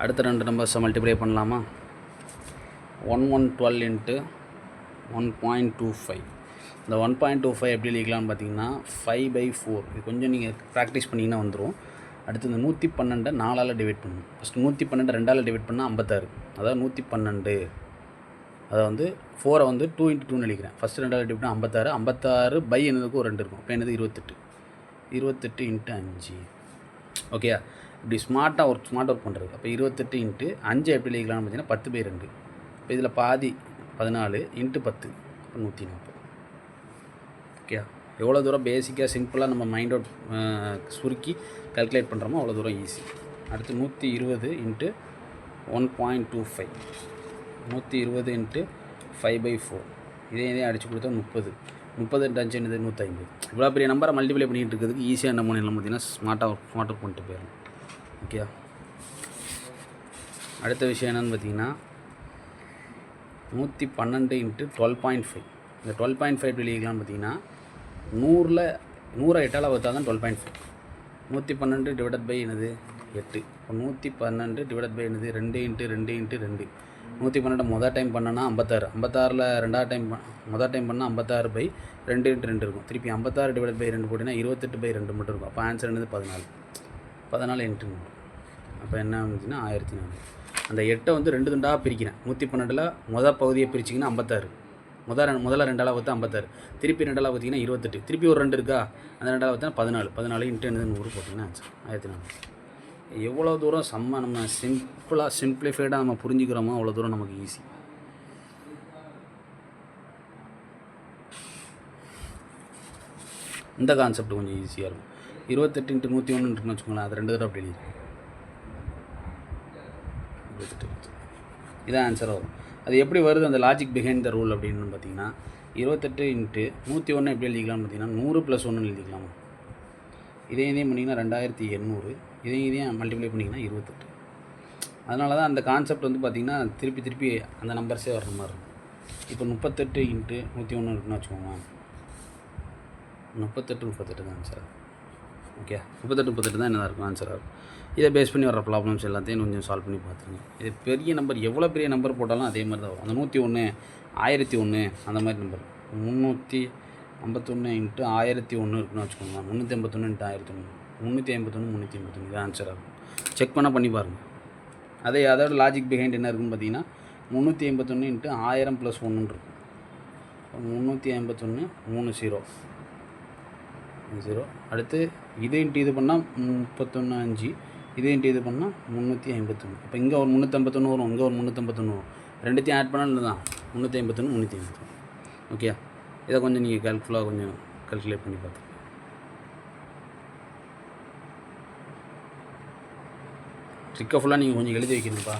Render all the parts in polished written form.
அடுத்த ரெண்டு நம்பர்ஸை மல்டிப்ளை பண்ணலாமா? 1112 இன்ட்டு 1.25. இந்த 1.25 எப்படி எழுதிக்கலாம்னு பார்த்தீங்கன்னா 5/4. இது கொஞ்சம் நீங்கள் ப்ராக்டிஸ் பண்ணிங்கன்னா வந்துடும். அடுத்து இந்த 112 4ஆல் டிவைட் பண்ணணும். ஃபஸ்ட்டு 112 2ஆல் டிவைட் பண்ணால் 56. அதாவது 112 அதை வந்து 4 வந்து 2 × 2ன்னு எழுதிக்கிறேன். ஃபஸ்ட்டு 2ஆல் டிவைட் பண்ணால் 56. 56 பை என்னதுக்கு ஒரு 2 இருக்கும். இப்போ என்னது 28. 28 × 5. ஓகே, இப்படி ஸ்மார்ட் ஒர்க் பண்ணுறது. அப்போ 28 × 5 எப்படி எழுதிக்கலாம்னு பார்த்தீங்கன்னா 10/2. இப்போ இதில் பாதி 14 × 10 இப்போ 140. ஓகே, எவ்வளோ தூரம் பேசிக்காக சிம்பிளாக நம்ம மைண்ட் அவுட் சுருக்கி கால்குலேட் பண்ணுறோமோ அவ்வளோ தூரம் ஈஸி. அடுத்து 120 × 1.25. 120 × 5/4. இதே அடித்து கொடுத்தா 30. 30 × 5 என்னது 150. இவ்வளோ பெரிய நம்பரை மல்டிப்ளை பண்ணிகிட்டு இருக்கிறதுக்கு ஈஸியாக என்ன பண்ணிடலாம் பார்த்தீங்கன்னா ஸ்மார்ட்டாக பண்ணிட்டு போயிடலாம். ஓகே, அடுத்த விஷயம் என்னென்னு பார்த்தீங்கன்னா 112 × 12.5. இந்த 12.5 எப்படி எழுதிக்கலாம்னு பார்த்தீங்கன்னா 100 8ஆல் வகுத்தா தான் 12.5. 112 டிவைடட் பை என்னது 8. இப்போ 112 டிவைடட் பை என்னது 2 × 2 × 2. 112 மொதல் டைம் பண்ணனா 56. 56ல் ரெண்டாவது டைம் மொதல் டைம் பண்ணால் 56/2 × 2 இருக்கும். திருப்பி 56 டிவைடட் பை 2 போட்டிங்கன்னா 28/2 மட்டும் இருக்கும். அப்போ ஆன்சர் என்னது 14. 14 × 100. அப்போ என்ன வந்துச்சுன்னா 1400. அந்த 8 வந்து 2 துண்டாக பிரிக்கிறேன். 112ல் மொதல் பகுதியை பிரிச்சிங்கன்னா 56. முதல்ல 2ஆல் வகுத்தா 56. திருப்பி 2ஆல் வகுத்திங்கன்னா 28. திருப்பி ஒரு 2 இருக்கா, அந்த 2ஆல் வகுத்தா 14. 14 × என்னது 100 போட்டிங்கன்னா ஆன்சர் 1400. எவ்வளோ தூரம் நம்ம சிம்பிளிஃபைடாக நம்ம புரிஞ்சுக்கிறோமோ அவ்வளோ தூரம் நமக்கு ஈஸி. இந்த கான்செப்ட் கொஞ்சம் ஈஸியாக இருக்கும். 28 × 101 இருக்குன்னு வச்சுக்கோங்களேன், அது 2 தடவை அப்படி எழுதி. இதான் ஆன்சர் வரும். அது எப்படி வருது அந்த லாஜிக் பிஹைண்ட் த ரூல் அப்படின்னு பார்த்தீங்கன்னா 28 × 101 எப்படி எழுதிக்கலாம்னு பார்த்தீங்கன்னா 100 + 1 எழுதிக்கலாமா? இதையும் பண்ணிங்கன்னா 2800. இதையும் மல்டிப்ளை பண்ணிங்கன்னா 28. அதனால தான் அந்த கான்செப்ட் வந்து பார்த்திங்கன்னா திருப்பி அந்த நம்பர்ஸே வர்ற மாதிரி இருக்கும். இப்போ 38 × 101 இருக்குன்னு வச்சுக்கோங்க. 38 தான் ஆன்சர். ஓகே, 38 தான் என்னதாக இருக்கும் ஆன்சராக இருக்கும். இதை பேஸ் பண்ணி வர ப்ராப்ளம்ஸ் எல்லாத்தையும் கொஞ்சம் சால்வ் பண்ணி பார்த்துருங்க. இது பெரிய நம்பர், எவ்வளோ பெரிய நம்பர் போட்டாலும் அதே மாதிரி தான் வரும். அந்த 101 1001 அந்த மாதிரி நம்பர் 351 × 1001 இருக்குன்னு வச்சுக்கோங்க. 351 × 1001 351 இது ஆன்சராக இருக்கும். செக் பண்ணி பாருங்கள். அதோட லாஜிக் பிஹைண்ட் என்ன இருக்குன்னு பார்த்தீங்கன்னா 351 × 1000 + 1 இருக்கும். 351 3 0. அடுத்து இது பண்ணால் 31 5. இது பண்ணால் 351. அப்போ இங்கே ஒரு 351 வரும், இங்கே ஒரு 351 வரும். ரெண்டுத்தையும் ஆட் பண்ணால் தான் 351 351. ஓகே, இதை கொஞ்சம் நீங்கள் கொஞ்சம் கால்குலேட் பண்ணி பார்த்து ட்ரிக்கை ஃபுல்லாக நீங்கள் கொஞ்சம் எழுதி வைக்கணும்ப்பா.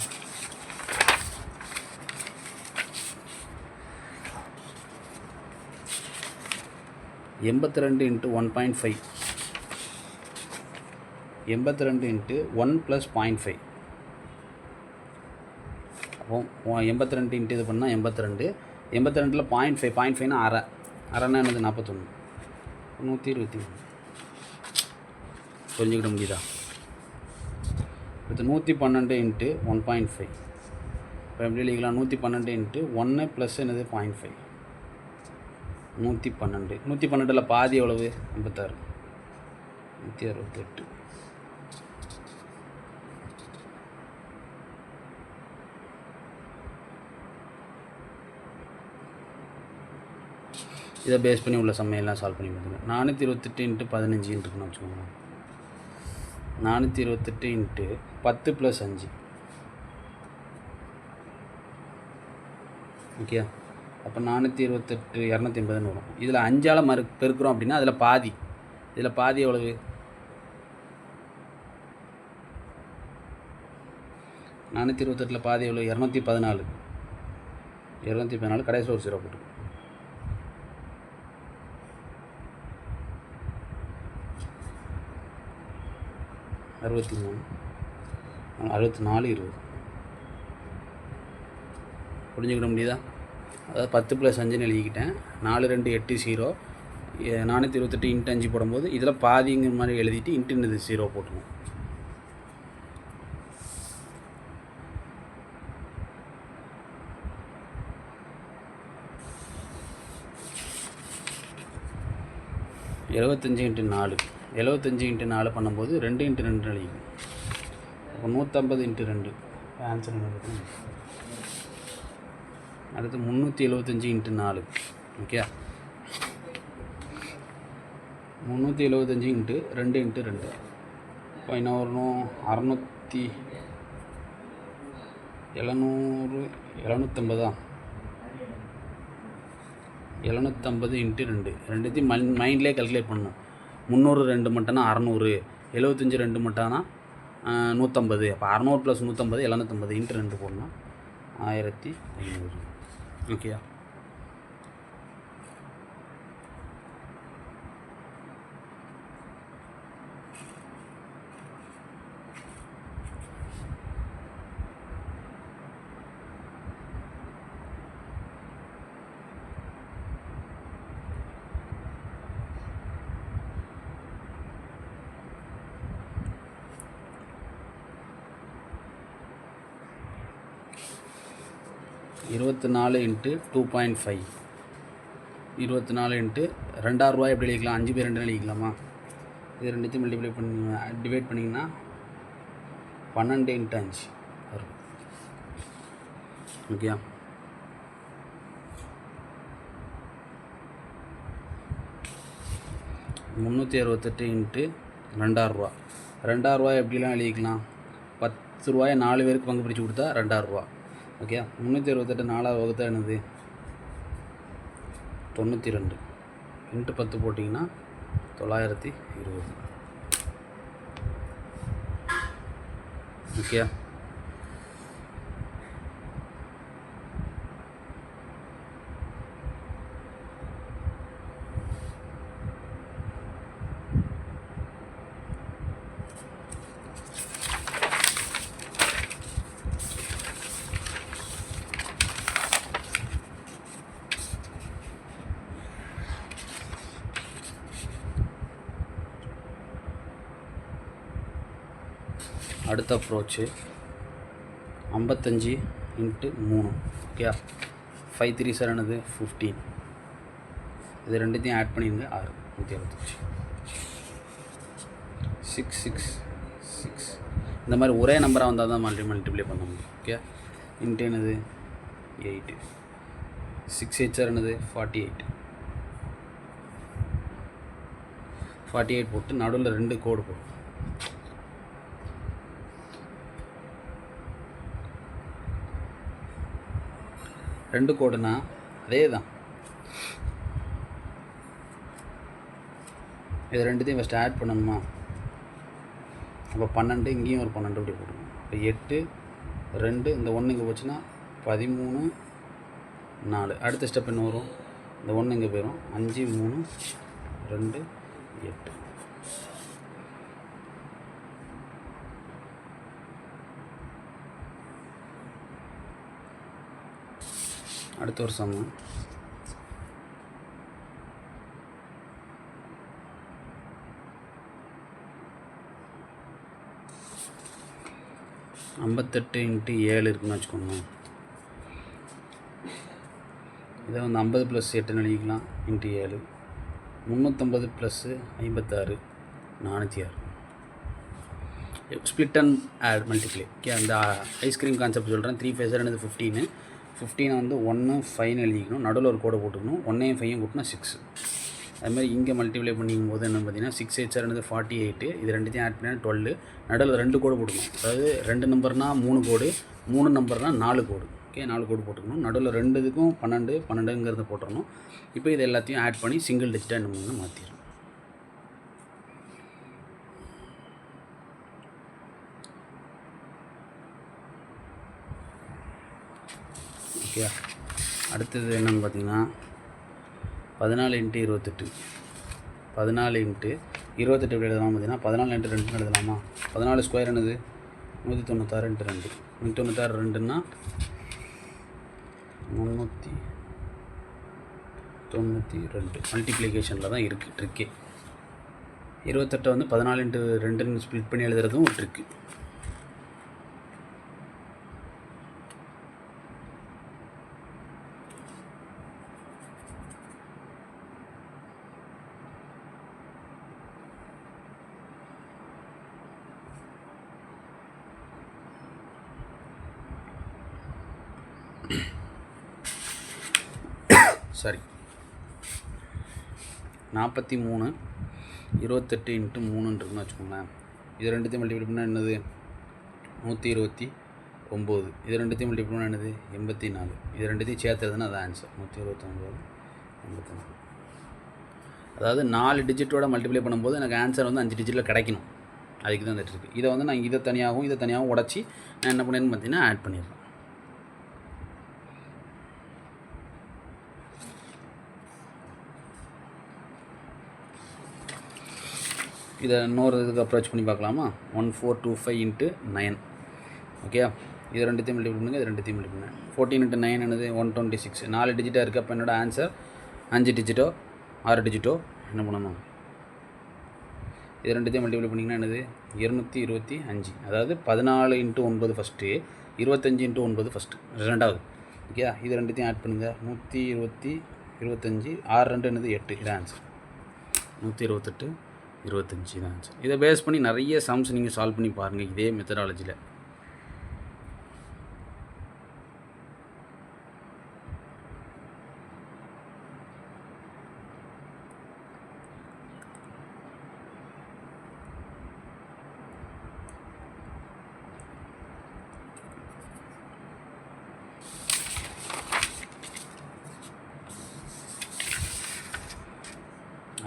(82 × 1.5). 82 × 1 + 0.5. அப்போ 82 × இது பண்ணால் 82. 82ல் 0.5. 0.5னா அரைனா என்னது 41. 123 புரிஞ்சுக்கிட முடியுதா? அடுத்து 112 × 1.5. இப்போ எப்படி எழுதிக்கலாம்? 112 × 1 + என்னது 0.5. 112ல் பாதி எவ்வளவு 56. 168. இதை பேஸ் பண்ணி உள்ள சம்மையெல்லாம் சால்வ் பண்ணி பார்த்துங்க. 428 × 15 இருக்குன்னு வச்சுக்கோங்க. 428 × 10 + 5. ஓகே, அப்போ 428 280 வரும். இதில் 5ஆல் பெருக்கிறோம் அப்படின்னா இதில் பாதி எவ்வளவு? 428ல் பாதி எவ்வளவு? 214. 214 கடைசியில் ஒரு 0 போட்டு 63 64 20. புரிஞ்சுக்கிட முடியுதா? அதாவது 10 + 5ன்னு எழுதிக்கிட்டேன். 4 2 8 0. 428 × 5 போடும்போது இதில் பாதிங்கிற மாதிரி எழுதிட்டு இன்ட்டு 0 போட்டுருவோம். 75 இன்ட்டு 4, 75 இன்ட்டு 4 பண்ணும்போது 2 இன்ட்டு 2 அழிக்கும். அப்போ 150 இன்ட்டு 2 ஆன்சர் என்ன இருக்குது? அடுத்து 375 இன்ட்டு 4. Okay, 375 into 2 into 2. இப்போ என்ன வரணும்? 750 750 இன்ட்டு 2 ரெண்டுத்தையும் மைண்ட்லேயே கல்குலேட் பண்ணணும். 300 2 மட்டும்னா 600, 75 2 மட்டும்னா 150. அப்போ 600 + 150 750 இன்ட்டு 2 போடணும், 1500. ஓகேயா? இருபத்தி 4 இன்ட்டு 2.5, 24 இன்ட்டு 2000 ரூபாய் எப்படி எழுதிக்கலாம்? 5 பேர் 2 எழுதிக்கலாமா? இது ரெண்டுத்தையும் மல்டிப்ளை பண்ணி டிவைட் பண்ணிங்கன்னா 12 இன்ட்டு 5 வரும். ஓகே, 368 இன்ட்டு 2000 ரூபா. 2000 ரூபாய் எப்படிலாம் எழுதிக்கலாம்? 10 ரூபாயை 4 பேருக்கு பங்கு பிரித்து கொடுத்தா 2000 ரூபா. ஓகே, 368 4 வகுத்தா என்னது? 92 இன்ட்டு 10 போட்டிங்கன்னா 920. ஓகே, அடுத்த அப்ரோச்சு 55 இன்ட்டு 3. ஓகே, 5 3 சார் என்னது? 15. இது ரெண்டுத்தையும் ஆட் பண்ணிடுங்க, 6 125. 6 6 6 இந்த மாதிரி ஒரே நம்பராக வந்தால் தான் மல்டிப்ளை பண்ண முடியும். ஓகே, இன்ட்டு என்னது? 8. 6 8 சார் என்னது? 48. 48 போட்டு நடுவில் 2 கோடு போடும். 2 கோடுனா அதே தான். இது ரெண்டுத்தையும் ஃபஸ்ட்டு ஆட் பண்ணணுமா? அப்போ 12, இங்கேயும் ஒரு 12 இப்படி போடணும். இப்போ 8 2, இந்த 1 இங்கே போச்சுன்னா 13 4. அடுத்த ஸ்டெப் என்ன வரும்? இந்த 1 இங்கே போயிடும். 5 3 2 8. அடுத்த ஒரு சம்மு 58 இன்ட்டு 7 இருக்குன்னு வச்சுக்கோங்க. இதை வந்து 50 + 8 எழுதிக்கலாம் into 7. 350 + 56 406. Split and add multiply. Okay, அந்த ஐஸ்கிரீம் கான்செப்ட் சொல்கிறேன். 3 5 என்னது? 15. 15 வந்து 1 5 எழுதிக்கணும், நடுவில் ஒரு கோடை போட்டுக்கணும். 1 5 கூட்டினா 6. அதுமாதிரி இங்கே மல்டிப்ளை பண்ணிக்கும் போது என்ன பார்த்தீங்கன்னா 6 8 என்னது? 48. இது ரெண்டுத்தையும் ஆட் பண்ணால் 12. நடுவில் 2 கோடு போட்டுக்கணும். அதாவது 2 நம்பர்னால் 3 கோடு, 3 நம்பர்னால் 4 கோடு. ஓகே, 4 கோடு போட்டுக்கணும். நடுவில் 2 இதுக்கும் 12 12ங்கிறத போட்டுடணும். இப்போ இது எல்லாத்தையும் ஆட் பண்ணி சிங்கிள் டிஜிட்டாக என்ன பண்ணணும்? மாற்றிடணும். ஓகே, அடுத்தது என்னென்னு பார்த்தீங்கன்னா 14 இன்ட்டு 28. 14 இன்ட்டு 28 எப்படி எழுதலாம் பார்த்தீங்கன்னா 14 இன்ட்டு 2 எழுதலாமா? 14 ஸ்கொயர் என்னது? 196 இன்ட்டு 2. 196 2ன்னா 392. மல்டிப்ளிகேஷனில் தான் இருக்குது ட்ரிக்கே. 28 வந்து 14 இன்ட்டு 2ன்னு ஸ்ப்ளிட் பண்ணி எழுதுறதும் ஒரு ட்ரிக்கு. சாரி 43 28 × 3 இருக்குன்னு வச்சுக்கோங்களேன். இது ரெண்டுத்தையும் மல்டிப்ளை பண்ணால் என்னது 129. இது ரெண்டுத்தையும் மல்டிப்ளை பண்ணால் என்னது 84. இது ரெண்டுத்தையும் சேர்த்துறதுன்னா அது ஆன்சர் 129 84. அதாவது 4 டிஜிட்டோட மல்டிப்ளை பண்ணும்போது எனக்கு ஆன்சர் வந்து 5 டிஜிட்டில் கிடைக்கணும். அதுக்கு தான் இந்த ட்ரிக். இதை வந்து நான் இதை தனியாகவும் உடச்சி நான் என்ன பண்ணேன்னு பார்த்தீங்கன்னா ஆட் பண்ணிடுறேன். இதை இன்னொரு இதுக்கு அப்ரோச் பண்ணி பார்க்கலாமா? 1425 × 9. ஓகே, இது ரெண்டுத்தையும் மல்டிப்ளை பண்ணுங்கள், இது ரெண்டுத்தையும் மல்டிப்ளை பண்ணுங்கள். 14 × 9 என்னது 126. 4 டிஜிட்டாக இருக்குது. அப்போ என்னோட ஆன்சர் 5 டிஜிட்டோ 6 டிஜிட்டோ என்ன பண்ணணும்? இது ரெண்டுத்தையும் மல்டிப்ளை பண்ணிங்கன்னா என்னது 225. அதாவது 14 × 9 ஃபஸ்ட்டு, 25 × 9 ஃபஸ்ட்டு, ரெண்டாவது. ஓகே, இது ரெண்டுத்தையும் ஆட் பண்ணுங்கள். 120 25 6 2 என்னது 8. இது ஆன்சர் 128 25 தான் ஆன்சர். இதை பேஸ் பண்ணி நிறைய சம்ஸ் நீங்கள் சால்வ் பண்ணி பாருங்கள் இதே மெத்தடாலஜியில்.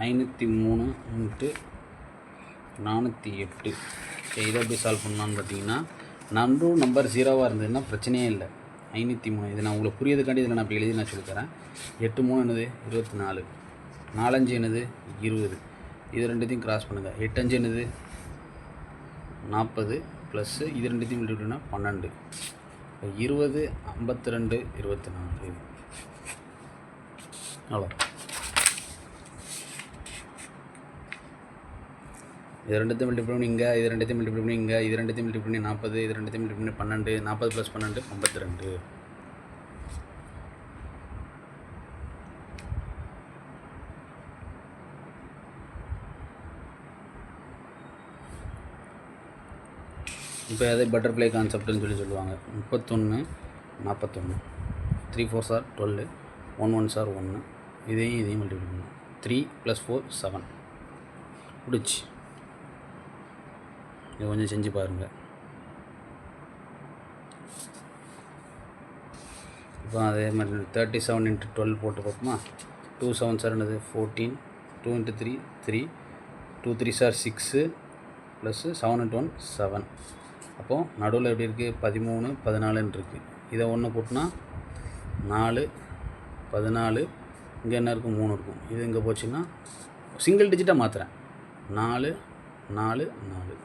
ஐநூற்றி 3 × 408. இதை எப்படி சால்வ் பண்ணலான்னு பார்த்தீங்கன்னா, நம்பர் 0வாக இருந்ததுன்னா பிரச்சனையே இல்லை. 503 இது நான் உங்களுக்கு புரியதுக்காண்டி இதில் நான் அப்படி எழுதி நான் சொல்லித்தரேன். 8 3 என்னது 24, 4 5 என்னது 20. இது ரெண்டுத்தையும் கிராஸ் பண்ணுங்கள். 8 5 என்னது 40 ப்ளஸ் இது ரெண்டுத்தையும் மல்டிப்ளை 12. 20 52 24. அவ்வளோ. இது ரெண்டுத்தையும் மல்டிப்ளை பண்ணி இங்கே, இது ரெண்டுத்தையும் மல்டிப்ளை பண்ணி இங்கே, இது ரெண்டுத்தையும் மல்டிப்ளை பண்ணி 40, இது ரெண்டுத்தையும் மல்டிப்ளை பண்ணி 12, 40 + 12 52. இப்போ அதே பட்டர்ஃப்ளை கான்செப்ட்னு சொல்லுவாங்க. 31 41, 3 4s are 12, 1 1s are 1. இதையும் மல்டிப்ளை பண்ணணும். 3 + 4 7 முடிச்சு. இதை கொஞ்சம் செஞ்சு பாருங்கள். இப்போ அதே மாதிரி 37 × 12 போட்டு பார்ப்போமா? 2 7s are என்னது 14, 2 × 3 3, 2 3s are 6 ப்ளஸ் 7 × 1 7. அப்போது நடுவில் எப்படி இருக்குது 13 14 இருக்குது. இதை ஒன்று கூட்டினா 4 14. இங்கே என்ன இருக்கும் 3 இருக்கும். இது இங்கே போச்சுன்னா சிங்கிள் டிஜிட்டாக மாற்றுறேன். 4 4 4.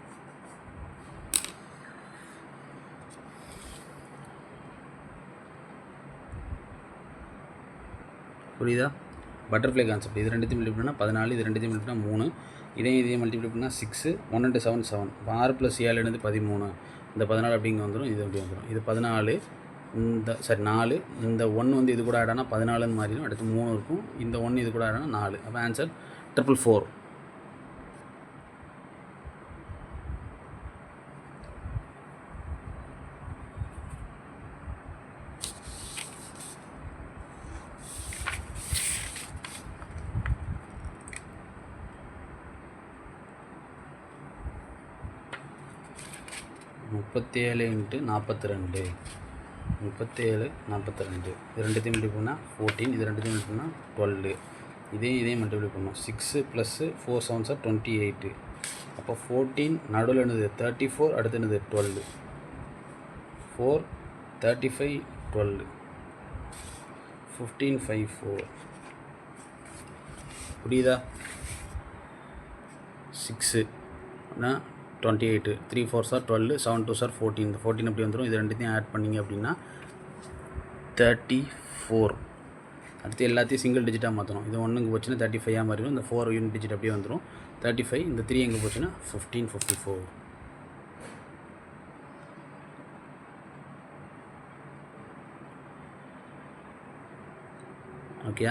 புரியுதா? Butterfly concept. இது ரெண்டுத்தையும் மல்டிப்ளை பண்ணால் 14, இது ரெண்டுத்தையும் மல்டிப்ளை பண்ணால் 3, இதையும் மல்டிப்ளை பண்ணால் 6, 1 × 7 7. இப்போ 6 + 7 என்னது 13. இந்த 14 அப்படிங்க வந்துடும், இது அப்படி வந்துடும். இது 14, இந்த 4, இந்த 1 வந்து இது கூட ஆட் ஆனால் 14ன்னு மாறிடும். அடுத்து 3 இருக்கும், இந்த 1 இது கூட ஆட் ஆனால் 4. அப்போ ஆன்சர் 444. முப்பத்தேழு × 42, 37 42. இது ரெண்டுத்தையும் மல்டிப்ளை பண்ணால் 14, இது ரெண்டுத்தையும் மல்டிப்ளை பண்ணால் 12. இதையும் மல்டிப்ளை பண்ணோம். 6 + 4 7s are 28. அப்போ 14 நடுவில் என்னது 34, அடுத்து என்னது 12, 4 35 12, 15 5 4. புரியுதா? 6 28, 3 4s are 12, 7 2s are 14. இந்த 14 அப்படி வந்துடும். இது ரெண்டுத்தையும் ஆட் பண்ணிங்க அப்படின்னா 34. அடுத்து எல்லாத்தையும் சிங்கிள் டிஜிட்டாக மாற்றணும். இது 1 இங்கே போச்சுன்னா 35 மாறிடும். இந்த 4 யூனிட் டிஜிட் அப்படியே வந்துடும் 35. இந்த 3 எங்கே போச்சுன்னா 15 54. ஓகே.